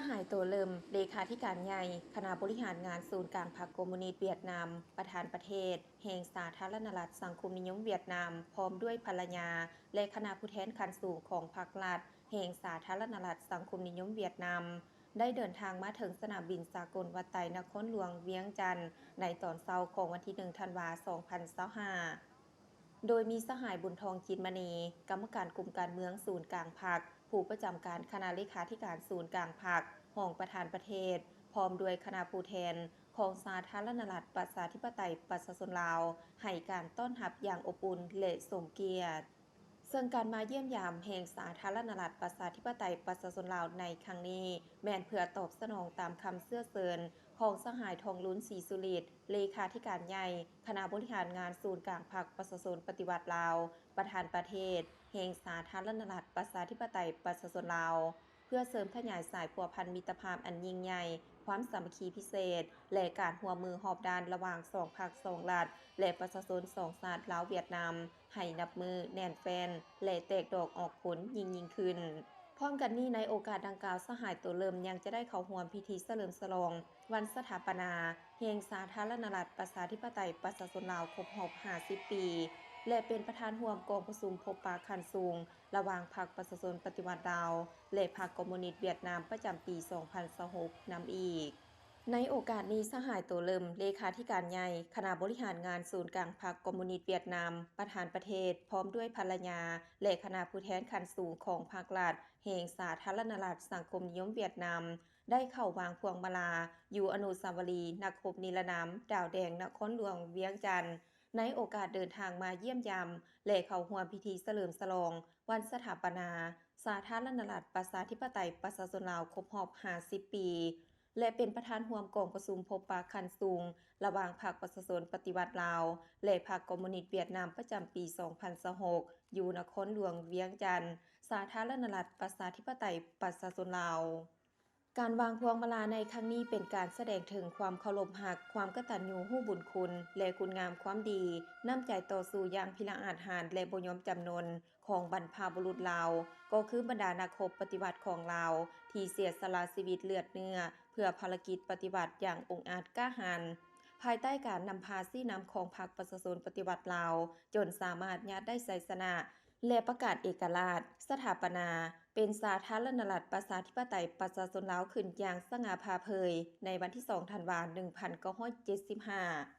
หายโตเลิมเลขาธิการใหญ่คณะบริหารงานศูนย์กลางพรรคคอมมิวนิสต์เวียดนามประธานประเทศแห่งสาธารณรัฐสังคมนิยมเวียดนามพร้อมด้วยภรรยาและคณะผู้แทนขั้นสูงของพรรครัฐแห่งสาธารณรัฐสังคมนิยมเวียดนามได้เดินทางมาถึงสนามบินสากลวัดไตนครหลวงเวียงจันทน์ในตอนเช้าของวันที่1ธันวาคม2025โดยมีสหายบุญทองจินมณีกรรมการกลุ่มการเมืองศูนย์กลางพรรคผู้ประจำการคณะเลขาธิการศูนย์กลางพรรคห้องประธานประเทศพร้อมด้วยคณะผู้แทนของสาธารณรัฐประชาธิปไตยประชาชนลาวให้การต้อนรับอย่างอบอุ่นและสมเกียรติซึ่งการมาเยี่ยมยามแห่งสาธารณรัฐประชาธิปไตยประชาชนลาวในครั้งนี้แม่นเพื่อตอบสนองตามคำเสื้อเชิญของสหายทองลุ้นศรีสุริตเลขาธิการใหญ่คณะบริหารงานศูนย์กลางพรรคประชาชนปฏิวัติลาวประธานประเทศแห่งสาธารณรัฐประชาธิปไตยประชาชนลาวเพื่อเสริมขยายสายพัวพันมิตรภาพอันยิ่งใหญ่ความสามัคคีพิเศษและการร่วมมือหอบด้านระหว่าง2พรรค2รัฐและประชาชน2ชาติลาวเวียดนามให้นับมือแน่นแฟนและแตกดอกออกผลยิ่งขึ้นพร้อมกันนี้ในโอกาสดังกล่าวสหายตัวเริ่มยังจะได้เข้าร่วมพิธีเฉลิมฉลองวันสถาปนาแห่งสาธารณรัฐประชาธิปไตยประชาชนลาวครบรอบ50 ปีและเป็นประธานร่วมกองประชุมพบปะขั้นสูงระหว่างพรรคประชาชนปฏิวัติลาวและพรรคคอมมิวนิสต์เวียดนามประจำปี 2026 นำอีกในโอกาสนี้สหายตัวเริ่มเลขาธิการใหญ่คณะบริหารงานศูนย์กลางพรรคคอมมิวนิสต์เวียดนามประธานประเทศพร้อมด้วยภรรยาและคณะผู้แทนขั้นสูงของพรรครัฐแห่งสาธารณรัฐสังคมนิยมเวียดนามได้เข้าวางพวงมาลาอยู่อนุสาวรีย์นักรบนิรนามดาวแดงนครหลวงเวียงจันทน์ในโอกาสเดินทางมาเยี่ยมยามและเข้าร่วมพิธีเฉลิมฉลองวันสถาปนาสาธารณรัฐประชาธิปไตยประชาชนลาวครบรอบ 50 ปีและเป็นประธานร่วมกองประชุมพบปะขั้นสูงระหว่างพรรคประชาชนปฏิวัติลาวและพรรคคอมมิวนิสต์เวียดนามประจำปี 2026 อยู่นครหลวงเวียงจันทน์สาธารณรัฐประชาธิปไตยประชาชนลาวการวางพวงมาลาในครั้งนี้เป็นการแสดงถึงความเคารพรักความกตัญญูรู้บุญคุณและคุณงามความดีน้ำใจต่อสู้อย่างพิอาจหาญและบ่ยอมจำนนของบรรพบุรุษลาวก็คือบรรดานักรบปฏิวัติของลาวที่เสียสละชีวิตเลือดเนื้อเพื่อภารกิจปฏิวัติอย่างองอาจกล้าหาญภายใต้การนำพาซี่นำของพรรคประชาชนปฏิวัติลาวจนสามารถยัดได้ชัยชนะและประกาศเอกราชสถาปนาเป็นสาธารณรัฐประชาธิปไตยประชาชนลาวขึ้นอย่างสง่าผ่าเผยในวันที่2ธันวาคม1975